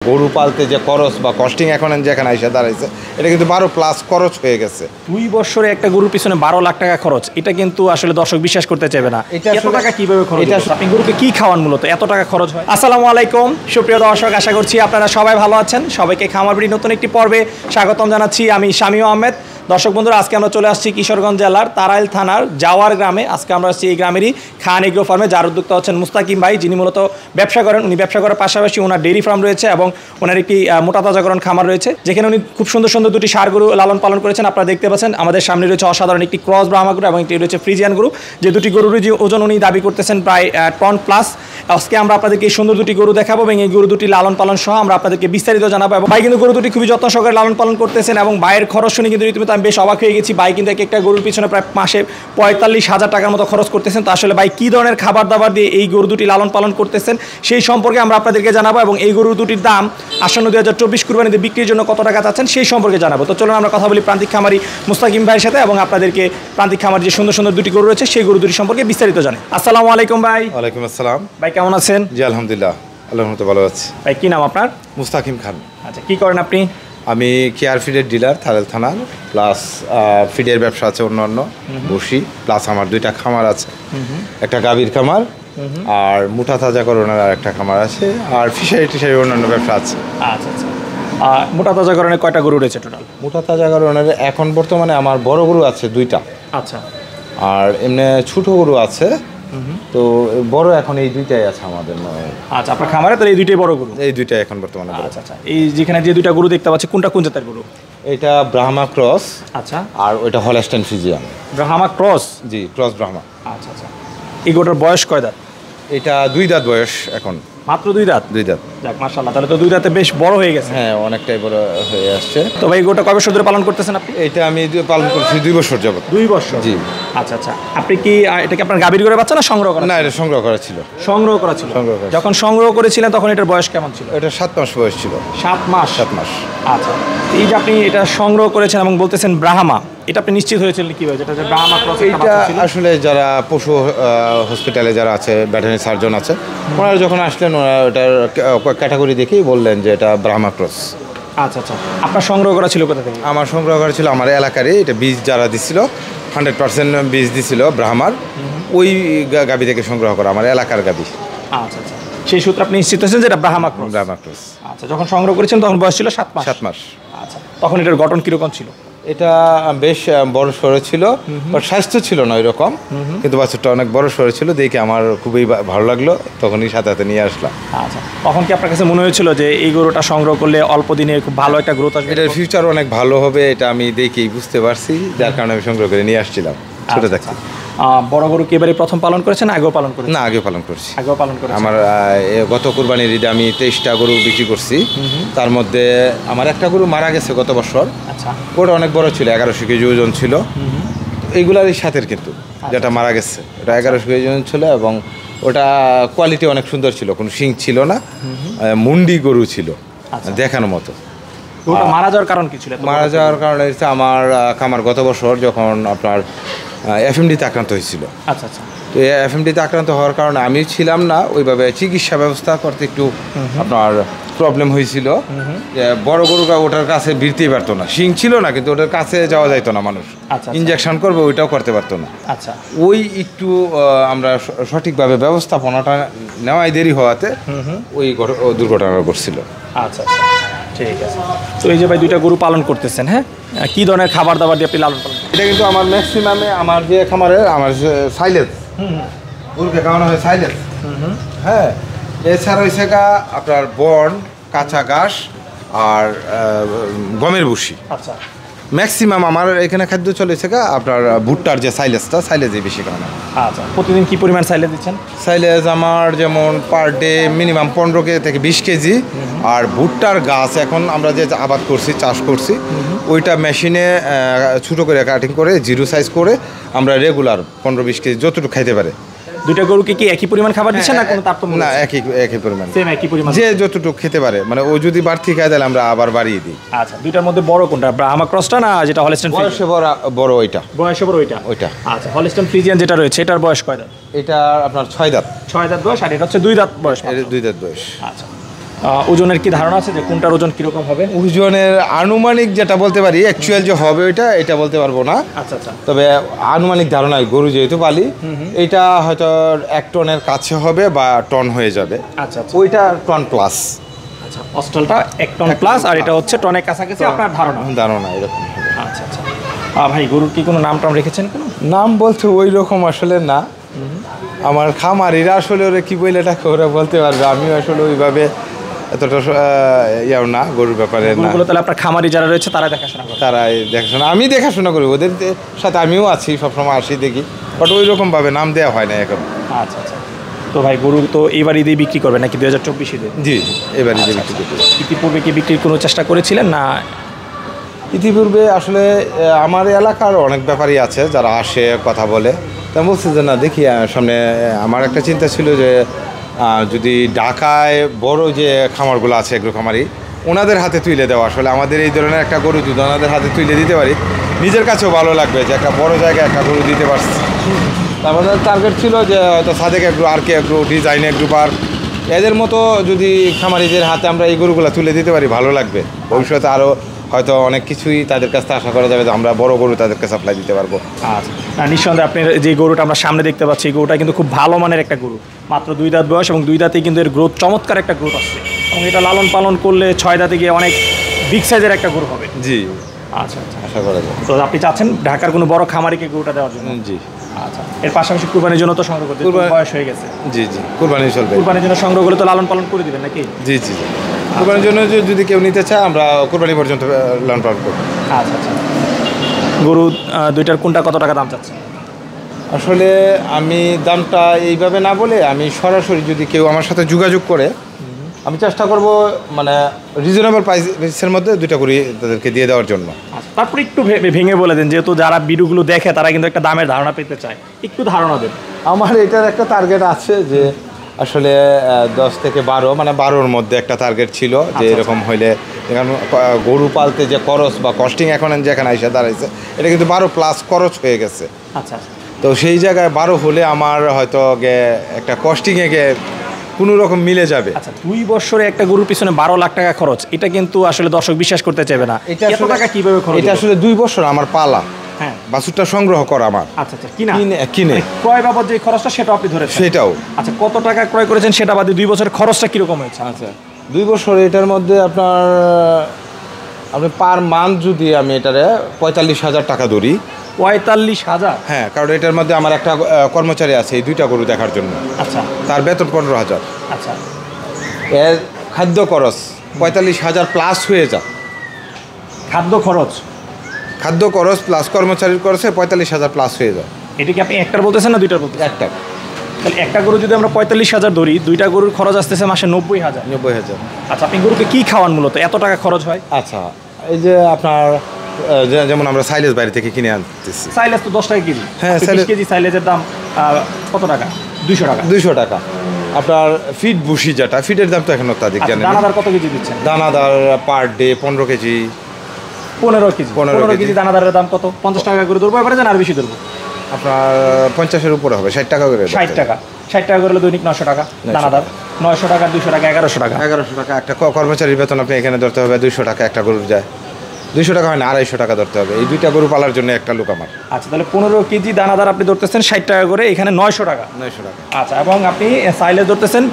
গরু পালতে যে খরচ বা কস্টিং এখন যেখানে এসে দাঁড়াইছে, এটা কিন্তু 12+ খরচ হয়ে গেছে। 2 বছরে একটা গরুর পিছনে 12 লাখ টাকা খরচ, এটা কিন্তু আসলে দর্শক বিশ্বাস করতে চাইবে না। এত টাকা কিভাবে খরচ? আপনি গরুকে কি খাওয়ান মূলত এত টাকা খরচ হয়? আসসালামু আলাইকুম সুপ্রিয় দর্শক, আশা করছি আপনারা সবাই ভালো আছেন। সবাইকে খামার বাড়ির নতুন একটি পর্বে স্বাগতম জানাচ্ছি। আমি শামীম আহমেদ। দর্শক বন্ধুরা, আজকে আমরা চলে আসছি কিশোরগঞ্জ জেলার তারাইল থানার জাওয়ার গ্রামে। আজকে আমরা আসছি এই গ্রামেরই খান এগ্রো ফার্মে, যার উদ্যোক্তা হচ্ছেন মুস্তাকিম ভাই, যিনি মূলত ব্যবসা করেন। উনি ব্যবসা করার পাশাপাশি ওনার ডেইরি ফার্ম রয়েছে এবং ওনার একটি মোটা তাজাকরণ খামার রয়েছে, যেখানে উনি খুব সুন্দর সুন্দর দুটি ষাঁড় গরু লালন পালন করেছেন। আপনারা দেখতে পাচ্ছেন আমাদের সামনে রয়েছে অসাধারণ একটি ক্রস ব্রাহ্মা গরু এবং একটি রয়েছে ফ্রিজিয়ান গরু। যে দুটি গরুর যে ওজন উনি দাবি করতেছেন প্রায় টন প্লাস। আজকে আমরা আপনাদেরকে এই সুন্দর দুটি গরু দেখাবো এবং এই গরু দুটি লালন পালন সহ আমরা আপনাদেরকে বিস্তারিত জানাবো। এবং ভাই কিন্তু গরু দুটি খুবই যত্ন সহকারে লালন পালন করতেছেন এবং ভাইয়ের খরচ শুনে কিন্তু রীতিমতো আমি বেশ অবাক হয়ে গেছি। ভাই কিন্তু এক একটা গরুর পিছনে প্রায় মাসে 45,000 টাকার মতো খরচ করতেছেন। তো আসলে ভাই কী ধরনের খাবার দাবার দিয়ে এই গরু দুটি লালন পালন করতেছেন সেই সম্পর্কে আমরা আপনাদেরকে জানাবো, এবং এই গরু দুটির দাম আসন্ন 2024 কুরবানিতে বিক্রির জন্য কত টাকা চাচ্ছেন সেই সম্পর্কে জানাবো। তো চলুন আমরা কথা বলি প্রান্তিক খামারি মুস্তাকিম ভাইয়ের সাথে এবং আপনাদেরকে প্রান্তিক খামার যে সুন্দর সুন্দর দুটি গরু রয়েছে সেই গরু দুটি সম্পর্কে বিস্তারিত জানাই। আসসালামু আলাইকুম ভাই। ওয়ালাইকুম আসসালাম ভাই, কেমন আছেন? জি আলহামদুলিল্লাহ, আলহামদুলিল্লাহ ভালো আছি। ভাই কি নাম আপনার? মুস্তাকিম খান। আচ্ছা, কি করেন আপনি? আমি কেয়ার ফিডের ডিলার তারাইল থানার, প্লাস ফিডের ব্যবসা আছে অন্যান্য বসি, প্লাস আমার 2টা খামার আছে। একটা গাভীর খামার আর মোটা তাজাকরণের আর একটা খামার আছে, আর ফিশারি অন্যান্য ব্যবসা আছে। আচ্ছা আচ্ছা। মোটা তাজাকরণের কয়টা গরু রয়েছে টোটাল? মোটা তাজাকরণের এখন বর্তমানে আমার বড় গরু আছে 2টা। আচ্ছা। আর এমনি ছোট গরু আছে, তো বড় এখন এই 2টাই আছে আমাদের। আচ্ছা, আপনার খামারে তো এই 2টাই বড় গরু? এই 2টাই এখন বর্তমানে। আচ্ছা আচ্ছা। এই যেখানে যে 2টা গরু দেখতে পাচ্ছি, কোনটা কোন জাতের গরু? এটা ব্রাহ্মা ক্রস। আচ্ছা। আর ওইটা হলস্টাইন ফ্রিজিয়ান। ব্রাহ্মা ক্রস? জি, ক্রস ব্রাহ্মা। আচ্ছা আচ্ছা। এই গরুটার বয়স কয় দাঁত? এটা 2 দাঁত বয়স এখন। মাত্র 2 দাঁত? 2 দাঁত। যাক মাশাআল্লাহ, তাহলে তো 2 দাঁতে বেশ বড় হয়ে গেছে। হ্যাঁ, অনেকটাই বড় হয়ে আসছে। তো ভাই, গরুটা কয় বছর ধরে পালন করতেছেন আপনি? এটা আমি পালন করছি 2 বছর যাবত। 2 বছর? জি। আচ্ছা আচ্ছা। আপনি কি এটা কি আপনার গাভীর গরুর বাচ্চা না সংগ্রহ করা? না, এটা সংগ্রহ করা ছিল। সংগ্রহ করা ছিল? যখন সংগ্রহ করেছিলেন তখন এটার বয়স কেমন ছিল? এটা 7 মাস বয়স ছিল। 7 মাস? 7 মাস। আচ্ছা। এই যে আপনি এটা সংগ্রহ করেছেন এবং বলতেছেন ব্রাহ্মা, এটা আপনি নিশ্চিত হয়েছিলেন কিভাবে যেটা যে ব্রাহ্মা ক্রস একটা এটা বাচ্চা ছিল? আসলে যারা পশু হসপিটালে যারা আছে, ভেটেরিনারি সার্জন আছে, ওনারা যখন আসলেন ওনারা ওটার ক্যাটাগরি দেখেই বললেন যে এটা ব্রাহ্মা ক্রস। আচ্ছা আচ্ছা। আপনার সংগ্রহ করা ছিল কোথা থেকে? আমার সংগ্রহ করা ছিল আমার এলাকারই। এটা বীজ যারা দিছিল 100% বীজ দিছিল ব্রাহ্মার, ওই গাভী থেকে সংগ্রহ করা, আমার এলাকার গাভী। আচ্ছা আচ্ছা। সেই সূত্রে আপনি নিশ্চিত হয়েছেন যে এটা ব্রাহ্মা ক্রস? ব্রাহ্মা ক্রস। আচ্ছা। যখন সংগ্রহ করেছেন তখন বয়স ছিল 7 মাস? 7 মাস। আচ্ছা। তখন এটার গঠন কিরকম ছিল? এটা বেশ বড় সড়ো ছিল, বাট স্বাস্থ্য ছিল না ওইরকম, কিন্তু বাছুরটা অনেক বড় সড়ো ছিল, দেখে আমার খুবই ভালো লাগলো, তখনই সাথে সাথে নিয়ে আসলাম। আচ্ছা। তখন কি আপনার কাছে মনে হয়েছিল যে এই গরুটা সংগ্রহ করলে অল্প দিনে খুব ভালো একটা গ্রোথ আসবে? এটার ফিউচার অনেক ভালো হবে, এটা আমি দেখেই বুঝতে পারছি, যার কারণে আমি সংগ্রহ করে নিয়ে আসছিলাম ছোট থাকতে। বড় গরু কি এবারে প্রথম পালন করেছেন, আগেও পালন করেছেন? না, আগেও পালন করছি। আগেও পালন করেছেন? আমার গত কুরবানির ঈদে আমি 23টা গরু বিক্রি করছি। তার মধ্যে আমার একটা গরু মারা গেছে গত বছর। আচ্ছা। ওটা অনেক বড় ছিল, 1100 কেজি ওজন ছিল। এইগুলারই সাথের কিন্তু যেটা মারা গেছে ওটা 1100 কেজি ওজন ছিল, এবং ওটা কোয়ালিটি অনেক সুন্দর ছিল, কোনো শিং ছিল না, মুন্ডি গরু ছিল দেখানোর মতো। ওটা মারা যাওয়ার কারণ কি ছিল? মারা যাওয়ার কারণে হচ্ছে আমার খামার গত বছর যখন আপনার এফএমডিতে আক্রান্ত হয়েছিল। আচ্ছা আচ্ছা। তো এফএমডিতে আক্রান্ত হওয়ার কারণে আমি ছিলাম না, ওইভাবে চিকিৎসা ব্যবস্থা করতে একটু আপনার প্রবলেম হয়েছিল। বড় গরুটা ওটার কাছে ভিড়তেই পারতো না, শিং ছিল না, কিন্তু ওটার কাছে যাওয়া যাইতো না মানুষ। আচ্ছা। ইনজেকশন করবে ওইটাও করতে পারতো না। আচ্ছা। ওই একটু আমরা সঠিকভাবে ব্যবস্থাপনাটা নেওয়াই দেরি হওয়াতে ওই দুর্ঘটনা ঘটছিল। আচ্ছা আচ্ছা, ঠিক আছে। তো এই যে ভাই 2টা গরু পালন করতেছেন, হ্যাঁ, কি ধরনের খাবার দাবার দিয়ে আপনি লালন পালন? এটা কিন্তু আমার ম্যাক্সিমামে আমার যে খামারে আমার সাইলেজ গরুকে খাওয়ানো হয় সাইলেজ। হ্যাঁ, এছাড়া হয়েছে আপনার বন, কাঁচা ঘাস আর গমের ভুসি। আচ্ছা। ম্যাক্সিমাম আমার এখানে খাদ্য চলেছে আপনার ভুট্টার যে সাইলেজই বেশি খাওয়ানো। আচ্ছা। প্রতিদিন কি পরিমাণ সাইলেজ দিচ্ছেন? সাইলেজ আমার যেমন পার ডে মিনিমাম 15 কেজি থেকে 20 কেজি। আর ভুট্টার গাছ এখন আমরা যে আবাদ করছি, চাষ করছি, ওইটা মেশিনে ছোটো করে কাটিং করে 0 সাইজ করে আমরা রেগুলার 15-20 কেজি যতটুকু খাইতে পারে। 2টা গরুকে কি একই পরিমাণ খাবার দিচ্ছেন না কোনো তারতম্য? না, একই পরিমাণ, সেম একই পরিমাণ, যে যতটুকু খেতে পারে। মানে ও যদি বাড়তি খায় তাহলে আমরা আবার বাড়িয়ে দিই। আচ্ছা। 2টার মধ্যে বড় কোনটা, ব্রাহ্মা ক্রসটা না যেটা হলস্টাইন? বয়সে বড় ওইটা। বয়সে বড় ওইটা। আচ্ছা। হলস্টাইন ফ্রিজিয়ান যেটা রয়েছে এটার বয়স কয় দাঁত? এটা আপনার 6 দাঁত। 6 দাঁত বয়স, আর এটা হচ্ছে 2 দাঁত বয়স। 2 দাঁত বয়স। আচ্ছা। ওজনের কি ধারণা আছে যে কোনটার ওজন কিরকম হবে? ওজনের আনুমানিক যেটা বলতে পারি, অ্যাকচুয়াল যে হবে এটা বলতে পারবো না। আচ্ছা আচ্ছা। তবে আনুমানিক ধারণা, গরু যেহেতু পালি, এটা হয়তো 1 টনের কাছে হবে বা টন হয়ে যাবে। আচ্ছা আচ্ছা। ওইটা টন প্লাস। আচ্ছা, অস্ট্রালটা 1 টন প্লাস আর এটা হচ্ছে টনের কাছাকাছি আপনার ধারণা এরকম হবে। আচ্ছা আচ্ছা। ভাই গরুর কি কোনো নাম টাম রেখেছেন কোনো? নাম বলতে ওই রকম আসলে না, আমার খামারিরা আসলে ওরা কি বলে এটা ওরা বলতে পারবে, আমিও আসলে ওইভাবে এতটা ইয়াও না গরুর ব্যাপারে না। গরুগুলো তাহলে আপনার খামারি যারা রয়েছে তারাই দেখাশোনা করে? তারাই দেখাশোনা, আমি দেখাশোনা করি, ওদের সাথে আমিও আছি, সবসময় আসি দেখি, বাট ওই রকমভাবে নাম দেওয়া হয় না এখন। আচ্ছা আচ্ছা। তো ভাই গরু তো এইবার ঈদেই বিক্রি করবে নাকি 2024 ঈদে? জি, এবার ঈদে আচ্ছা, বিক্রি করবো। ইতিপূর্বে কি বিক্রির কোনো চেষ্টা করেছিলেন না? ইতিপূর্বে আসলে আমার এলাকার অনেক ব্যাপারই আছে যারা আসে কথা বলে, তা বলছে যে না দেখি সামনে। আমার একটা চিন্তা ছিল যে যদি ঢাকায় বড় যে খামারগুলো আছে, এগুলো খামারি, ওনাদের হাতে তুলে দেওয়া, আসলে আমাদের এই ধরনের একটা গরু যদি ওনাদের হাতে তুলে দিতে পারি, নিজের কাছেও ভালো লাগবে যে একটা বড় জায়গায় একটা গরু দিতে পারছি। আমাদের টার্গেট ছিল যে হয়তো সাদেক এগ্রো, আর কে এগ্রো, ডিজাইন এগ্রো পার্ক, এদের মতো যদি খামারিদের হাতে আমরা এই গরুগুলো তুলে দিতে পারি, ভালো লাগবে। ভবিষ্যতে আরও হয়তো অনেক কিছুই তাদের কাছ থেকে আশা করা যাবে যে আমরা বড় গরু তাদেরকে সাপ্লাই দিতে পারবো। আচ্ছা, নিঃসন্দেহে আপনার যে গরুটা আমরা সামনে দেখতে পাচ্ছি, এই গরুটা কিন্তু খুব ভালো মানের একটা গরু, মাত্র 2 দাঁত বয়স, এবং 2 দাঁতেই কিন্তু এর গ্রোথ, চমৎকার একটা গ্রোথ আসছে, এবং এটা লালন পালন করলে 6 দাঁতে গিয়ে অনেক বিগ সাইজের একটা গরু হবে। জি, আচ্ছা আচ্ছা, আশা করা যায়। তো আপনি চাচ্ছেন ঢাকার কোনো বড় খামারিকে গরুটা দেওয়ার জন্য? জি। আচ্ছা, এর পাশাপাশি কুরবানির জন্য তো সংগ্রহ করতে বয়স হয়ে গেছে? জি জি, কুরবানি চলবে। কুরবানির জন্য সংগ্রহ করলে তো লালন পালন করে দিবেন নাকি? জি জি, কুরবানির জন্য যদি কেউ নিতে চায় আমরা কুরবানি পর্যন্ত লালন পালন করব। আচ্ছা আচ্ছা। গরু দুইটার কোনটা কত টাকা দাম চাচ্ছেন? আসলে আমি দামটা এইভাবে না বলে, আমি সরাসরি যদি কেউ আমার সাথে যোগাযোগ করে, আমি চেষ্টা করব মানে রিজনেবল প্রাইসের মধ্যে 2টা করে তাদেরকে দিয়ে দেওয়ার জন্য। তারপরে একটু ভেঙে বলে দেন, যেহেতু যারা ভিডিওগুলো দেখে তারা কিন্তু একটা দামের ধারণা পেতে চায়, একটু ধারণা দেন। আমার এটার একটা টার্গেট আছে যে আসলে 10 থেকে 12, মানে 12-র মধ্যে একটা টার্গেট ছিল যে এরকম হইলে, কারণ গরু পালতে যে খরচ বা কস্টিং এখন যেখানে এসে দাঁড়াইছে, এটা কিন্তু 12+ খরচ হয়ে গেছে। আচ্ছা, তো সেই জায়গায় 12 হলে আমার হয়তো একটা কস্টিংয়ে কোনো রকম মিলে যাবে। আচ্ছা, 2 বছরে একটা গরুর পিছনে 12 লাখ টাকা খরচ, এটা কিন্তু আসলে দর্শক বিশ্বাস করতে চাইবে না। এত টাকা কিভাবে খরচ? এটা আসলে 2 বছর আমার পালা, হ্যাঁ, বাছুরটা সংগ্রহ করা আমার। আচ্ছা আচ্ছা, কিনে ক্রয় বাবদ যে খরচটা সেটা আপনি ধরেছেন? সেটাও। আচ্ছা, কত টাকা ক্রয় করেছেন সেটা বাদে 2 বছরের খরচটা কিরকম হয়েছে? আচ্ছা, 2 বছর এটার মধ্যে আপনি পার মান্থ যদি আমি এটারে 45,000 টাকা ধরি। 45,000? হ্যাঁ, কারণ এটার মধ্যে আমার একটা কর্মচারী আছে এই 2টা গরু দেখার জন্য। আচ্ছা, তার বেতন 15,000। আচ্ছা, এর খাদ্য খরচ 45,000 প্লাস হয়ে যায়। খাদ্য খরচ প্লাস কর্মচারীর খরচে 45,000 প্লাস হয়ে যায়। এটা কি আপনি একটার বলতেছেন না 2টার বলতেছেন? একটা। তাহলে একটা গরু যদি আমরা 45,000 ধরি, 2টা গরুর খরচ আসতেছে মাসে 90,000। 90,000। আচ্ছা, আপনি গরুকে কি খাওয়ান মূলত এত টাকা খরচ হয়? আচ্ছা, এই যে আপনার যেমন আমরা সাইলেজ বাইরে থেকে কিনে আনতেছি। সাইলেজ তো 10 টাকা কেজি। হ্যাঁ, 20 কেজি সাইলেজের দাম কত টাকা? 200 টাকা। 200 টাকা। আপনার ফিড ভুসি, যেটা ফিডের দাম তো এখন অত্যাধিক জানেন। দানাদার কত কেজি দিচ্ছেন? দানাদার পার ডে 15 কেজি। 15 কেজি দানাদারের দাম কত? 50 টাকা করে ধরবো এবারে, আর বেশি ধরবো? আপনার 50-এর উপরে হবে, 60 টাকা করে। 60 টাকা করলে দৈনিক 900 টাকা দানাদার। 900 টাকা, 200 টাকা, 1100 টাকা। 1100 টাকা একটা কর্মচারীর বেতন আপনি এখানে ধরতে হবে। 200 টাকা একটা গরুর যায়। 200 টাকা হয় না, 250 টাকা ধরতে হবে এই 2টা গরু পালার জন্য একটা লোক আমার। আচ্ছা, তাহলে 15 কেজি দানাদার আপনি ধরতেছেন 60 টাকা করে, এখানে 900 টাকা। 900 টাকা। আচ্ছা, এবং আপনি সাইলেজ ধরতেছেন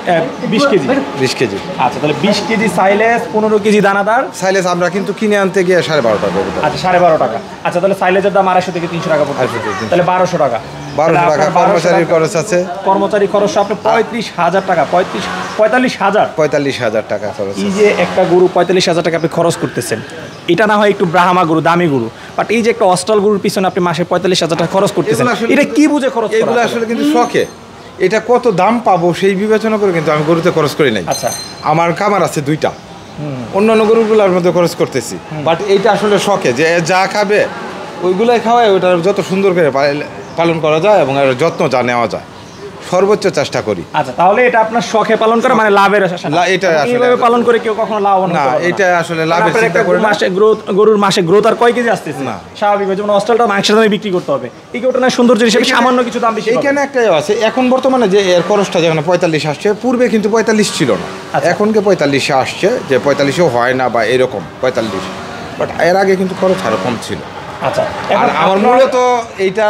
20 কেজি। 20 কেজি। আচ্ছা, তাহলে 20 কেজি সাইলেজ, 15 কেজি দানাদার। সাইলেজ আমরা কিন্তু কিনে আনতে গিয়ে 12.5 টাকা। আচ্ছা, 12.5 টাকা। আচ্ছা, তাহলে সাইলেজের দাম 250 থেকে 300 টাকা পড়ছে, তাহলে 1200 টাকা। 1200 টাকা কর্মচারীর খরচ আছে। কর্মচারী খরচ আপনি 35,000 টাকা। 45,000 টাকা খরচ। এই যে একটা গরু 45,000 টাকা আপনি খরচ করতেছেন, এটা না হয় একটু ব্রাহ্মা গরু, দামি গরু, বাট এই যে একটা অস্ট্রাল গরুর পিছনে আপনি মাসে 45,000 টাকা খরচ করতেছেন, এটা কি বুঝে খরচ? এগুলো আসলে কিন্তু শখে, এটা কত দাম পাবো সেই বিবেচনা করে কিন্তু আমি গরুতে খরচ করি নাই। আচ্ছা, আমার খামার আছে 2টা, অন্যান্য গরুগুলোর মধ্যে খরচ করতেছি, বাট এইটা আসলে শখে, যে যা খাবে ওইগুলাই খাওয়ায়, ওইটা যত সুন্দর করে পালন করা যায় এবং এর যত্ন যা নেওয়া যায় সর্বোচ্চ চেষ্টা করি। আচ্ছা, তাহলে এটা আপনার শখে পালন করে, মানে লাভের আশা না? এটা আসলে এইভাবে পালন করে কেউ কখনো লাভবান হতে না, পারবে না। এটা আসলে লাভের আপনার চিন্তা একটা করে না। গরুর মাসে গ্রোথ আর কয় কেজি আসতেছে না। স্বাভাবিক, যেমন অস্ট্রালটা মাংসের দামে বিক্রি করতে হবে, এই ওটা না সৌন্দর্য হিসেবে সামান্য কিছু দাম বেশি এখানে একটাই আছে, এখন বর্তমানে যে এর খরচটা যেখানে 45 আসছে, পূর্বে কিন্তু 45 ছিল না, আচ্ছা। এখনকে 45 আসছে, যে 45ও হয় না বা এরকম 45, বাট এর আগে কিন্তু খরচ আরো কম ছিল। আচ্ছা, আর আমার মূলত এইটা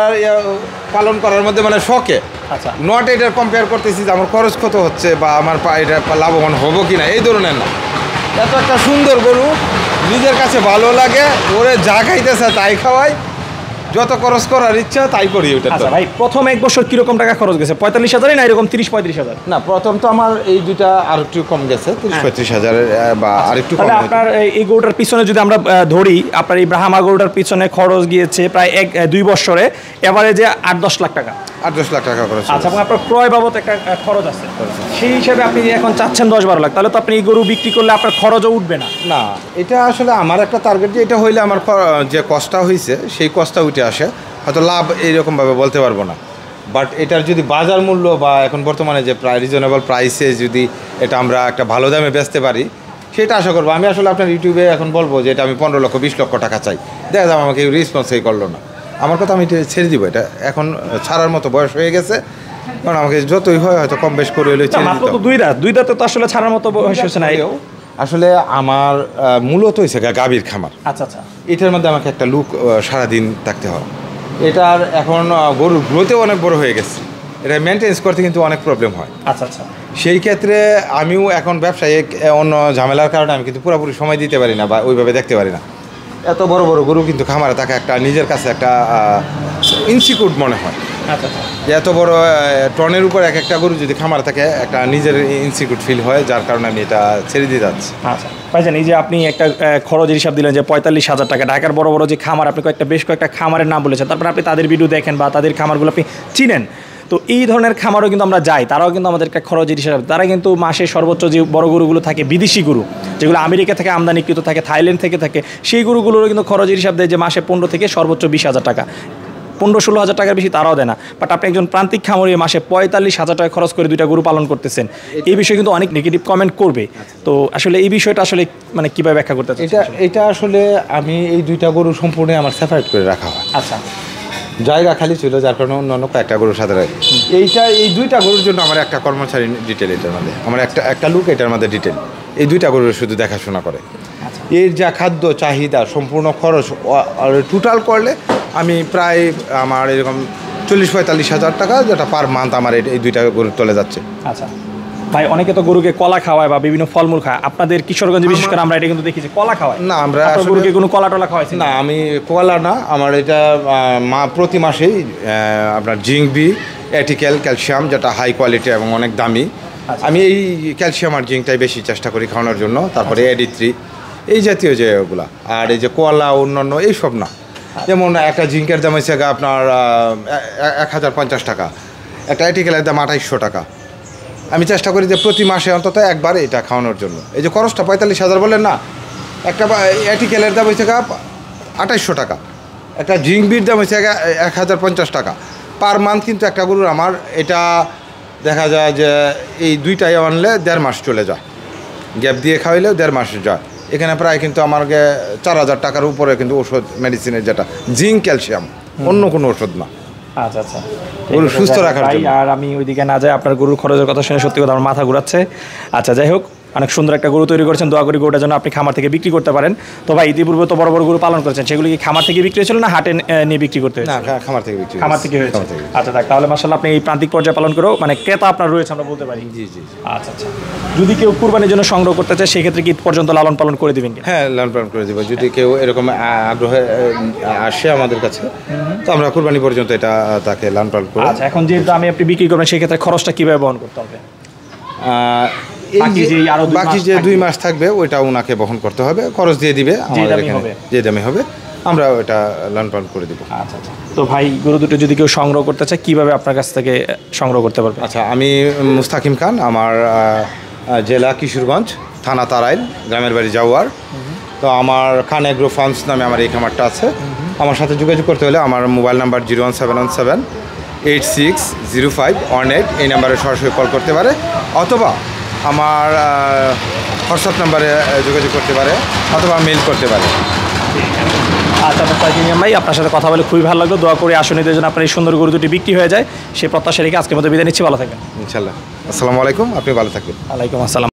পালন করার মধ্যে মানে শখে, আচ্ছা নট এটার কম্পেয়ার করতেছি যে আমার খরচ কত হচ্ছে বা আমার এটা লাভবান হবো কিনা, এই ধরনের না। এত একটা সুন্দর গরু, নিজের কাছে ভালো লাগে, ওরে যা খাইতেছে তাই খাওয়াই, যত খরচ করার ইচ্ছা তাই করি ওটা। আচ্ছা ভাই, প্রথম এক বছর কিরকম টাকা খরচ গেছে? 45,000 না এরকম 30-35,000? না, প্রথম তো আমার এই দুইটা আর একটু কম গেছে, 30-35,000 বা আর একটু কম। তাহলে আপনার এই গরুটার পিছনে যদি আমরা ধরি, আপনার এই ব্রাহ্মা গরুটার পিছনে খরচ গিয়েছে প্রায় 2 বছরে এভারেজে 8-10 লাখ টাকা। 8-10 লাখ টাকা খরচ। আচ্ছা, এবং আপনার ক্রয় বাবদ একটা খরচ আছে, সেই হিসাবে আপনি এখন চাচ্ছেন 10-12 লাখ, তাহলে তো আপনি এই গরু বিক্রি করলে আপনার খরচও উঠবে না। না, এটা আসলে আমার একটা টার্গেট, যে এটা হইলে আমার যে কষ্টটা হয়েছে সেই কষ্টটা উঠে আসে, হয়তো লাভ এইরকমভাবে বলতে পারবো না, বাট এটার যদি বাজার মূল্য বা এখন বর্তমানে যে প্রায় রিজনেবল প্রাইসে যদি এটা আমরা একটা ভালো দামে বেচতে পারি, সেটা আশা করবো। আমি আসলে আপনার ইউটিউবে এখন বলবো যে এটা আমি 15 লক্ষ 20 লক্ষ টাকা চাই, দেখা যাবে আমাকে রেসপন্সই করলো না, আমার কথা আমি এটা ছেড়ে দিব। এটা এখন ছাড়ার মতো বয়স হয়ে গেছে, কারণ আমাকে যতই হয় হয়তো কম বেশ করে হলে ছেড়ে মাত্র দিতে তো দুই দাঁতে তো আসলে ছাড়ার মতো বয়স হচ্ছে না। আসলে আমার মূলত হয়েছে গাভীর খামার। আচ্ছা আচ্ছা, এটার মধ্যে আমাকে একটা লুক সারাদিন থাকতে হয়। এটার এখন গরুর গ্রোথেও অনেক বড় হয়ে গেছে, এটা মেনটেন্স করতে কিন্তু অনেক প্রবলেম হয়। আচ্ছা আচ্ছা, সেই ক্ষেত্রে আমিও এখন ব্যবসায়িক অন্য ঝামেলার কারণে আমি কিন্তু পুরোপুরি সময় দিতে পারি না বা ওইভাবে দেখতে পারি না। এত বড় বড় গরু কিন্তু খামারে থাকা একটা নিজের কাছে একটা ইনসিকিউর মনে হয়। আচ্ছা আচ্ছা, যে এত বড় টনের উপর এক একটা গরু যদি খামারে থাকে, একটা নিজের ইনসিকিউর ফিল হয়, যার কারণে আমি এটা ছেড়ে দিয়ে যাচ্ছি। আচ্ছা ভাইজান, এই যে আপনি একটা খরচের হিসাব দিলেন যে 45,000 টাকা, ঢাকার বড় বড় যে খামার, আপনি বেশ কয়েকটা খামারের নাম বলেছেন, তারপর আপনি তাদের ভিডিও দেখেন বা তাদের খামারগুলো আপনি চিনেন, তো এই ধরনের খামারও কিন্তু আমরা যাই, তারাও কিন্তু আমাদের একটা খরচের হিসাব, তারা কিন্তু মাসে সর্বোচ্চ যে বড় গরুগুলো থাকে, বিদেশি গরু যেগুলো আমেরিকা থেকে আমদানিকৃত থাকে, থাইল্যান্ড থেকে থাকে, সেই গরুগুলোরও কিন্তু খরচের হিসাব দেয় যে মাসে 15 থেকে সর্বোচ্চ 20,000 টাকা, 15-16,000 টাকার বেশি তারাও দেয় না। বাট আপনি একজন প্রান্তিক খামারি মাসে 45,000 টাকা খরচ করে 2টা গরু পালন করতেছেন, এই বিষয়ে কিন্তু অনেক নেগেটিভ কমেন্ট করবে। তো আসলে এই বিষয়টা আসলে মানে কীভাবে ব্যাখ্যা করতে চাচ্ছেন? এটা আসলে আমি এই দুইটা গরু সম্পূর্ণ আমার সেপারেট করে রাখা হয়। আচ্ছা, জায়গা খালি ছিল, যার কারণে অন্যান্য কয়েকটা গরুর সাথে রাখি। এই দুইটা গরুর জন্য আমার একটা কর্মচারী ডিটেল, এটার মধ্যে আমার একটা লুক, এটার মধ্যে ডিটেল, এই দুইটা গরুর শুধু দেখাশোনা করে। এর যা খাদ্য চাহিদা, সম্পূর্ণ খরচ টোটাল করলে আমি প্রায় আমার এরকম 40-45,000 টাকা, যেটা পার মান্থ আমার এই দুইটা গরুর চলে যাচ্ছে। আচ্ছা ভাই, অনেকে তো গরুকে কলা খাওয়ায় বা বিভিন্ন ফলমূল খায়, আপনাদের কিশোরগঞ্জে বিশেষ করে আমরা এটা কিন্তু দেখি যে কলা খাওয়ায়। না, আমরা গরুকে কোনো কলা টলা খাওয়াইছি না, আমি কলা না, আমার এটা প্রতি মাসেই আপনার জিঙ্ক বি, এটিক্যাল, ক্যালসিয়াম, যেটা হাই কোয়ালিটি এবং অনেক দামি। আমি এই ক্যালসিয়াম আর জিঙ্কটাই বেশি চেষ্টা করি খাওয়ানোর জন্য, তারপরে এডি3 এই জাতীয় যে ওগুলা, আর এই যে কলা অন্যান্য এইসব না। যেমন একটা জিঙ্কের দাম হচ্ছে আপনার 1,050 টাকা, একটা এটিক্যালের দাম 2,800 টাকা। আমি চেষ্টা করি যে প্রতি মাসে অন্তত একবার এটা খাওয়ানোর জন্য। এই যে খরচটা 45,000 বলেন না, একটা এটিক্যালের দাম হচ্ছে 2,800 টাকা, একটা জিঙ্ক বির দাম হচ্ছে 1,050 টাকা পার মান্থ। কিন্তু একটা গরুর আমার এটা দেখা যায় যে এই দুইটাই আনলে 1.5 মাস চলে যায়, গ্যাপ দিয়ে খাওয়াইলেও 1.5 মাস যায়। এখানে প্রায় কিন্তু আমাকে 4,000 টাকার উপরে কিন্তু ওষুধ, মেডিসিনের যেটা জিঙ্ক, ক্যালসিয়াম, অন্য কোনো ওষুধ না। আচ্ছা আচ্ছা, গরু সুস্থ রাখার জন্য। আর আমি ওইদিকে না যাই, আপনার গরুর খরচের কথা শুনে সত্যি কথা আমার মাথা ঘুরাচ্ছে। আচ্ছা, যাই হোক, অনেক সুন্দর একটা গরু তৈরি করেছেন, দোয়া করি গরুটার জন্য আপনি খামার থেকে বিক্রি করতে পারেন। তো ভাই, ইতিপূর্বে তো বড় বড় গরু পালন করেছেন, সেগুলি কি খামার থেকে বিক্রি হয়েছিল না হাটে নিয়ে বিক্রি করতে হয়েছে? না, খামার থেকে বিক্রি, খামার থেকে হয়েছে। আচ্ছা, দেখ, তাহলে মাশাআল্লাহ আপনি এই প্রান্তিক পর্যায়ে পালন করেও মানে ক্রেতা আপনার রয়েছে, আমরা বলতে পারি। জি জি। আচ্ছা আচ্ছা, যদি কেউ কুরবানির জন্য সংগ্রহ করতে চায়, সেক্ষেত্রে কি পর্যন্ত লালন পালন করে দিবেন? হ্যাঁ, লালন পালন করে দেবো। যদি কেউ এরকম আগ্রহে আসে আমাদের কাছে, তো আমরা কুরবানি পর্যন্ত এটা তাকে লালন পালন করব। আচ্ছা, এখন যেহেতু আপনি বিক্রি করবেন, সেক্ষেত্রে খরচটা কীভাবে বহন করতে হবে? বাকি যে 2 মাস থাকবে ওইটা ওনাকে বহন করতে হবে, খরচ দিয়ে দিবে, যে দামে হবে আমরা ওটা লালন পালন করে দেবো। আচ্ছা আচ্ছা, তো ভাই, গরু দুটো যদি কেউ সংগ্রহ করতে চায়, কীভাবে আপনার কাছ থেকে সংগ্রহ করতে পারবে? আচ্ছা, আমি মুস্তাকিম খান, আমার জেলা কিশোরগঞ্জ, থানা তারাইল, গ্রামের বাড়ি জাওয়ার। তো আমার খান এগ্রো ফার্মস নামে আমার এই খামারটা আছে। আমার সাথে যোগাযোগ করতে হলে আমার মোবাইল নাম্বার 01717 860518 এই নাম্বারে সরাসরি কল করতে পারে, অথবা আমার হোয়াটসঅ্যাপ নাম্বারে যোগাযোগ করতে পারে, অথবা মেইল করতে পারে। আচ্ছা তাইজুল ভাই, আপনার সাথে কথা বলে খুবই ভালো লাগলো। দোয়া করি আসনীদের জন্য আপনার এই সুন্দর গরু দুটি বিক্রি হয়ে যায়, সেই প্রত্যাশা রেখে আজকের মতো বিদায় নিচ্ছি। ভালো থাকবেন ইনশাল্লাহ। আসসালামু আলাইকুম, আপনি ভালো থাকবেন। ওয়ালাইকুম আসসালাম।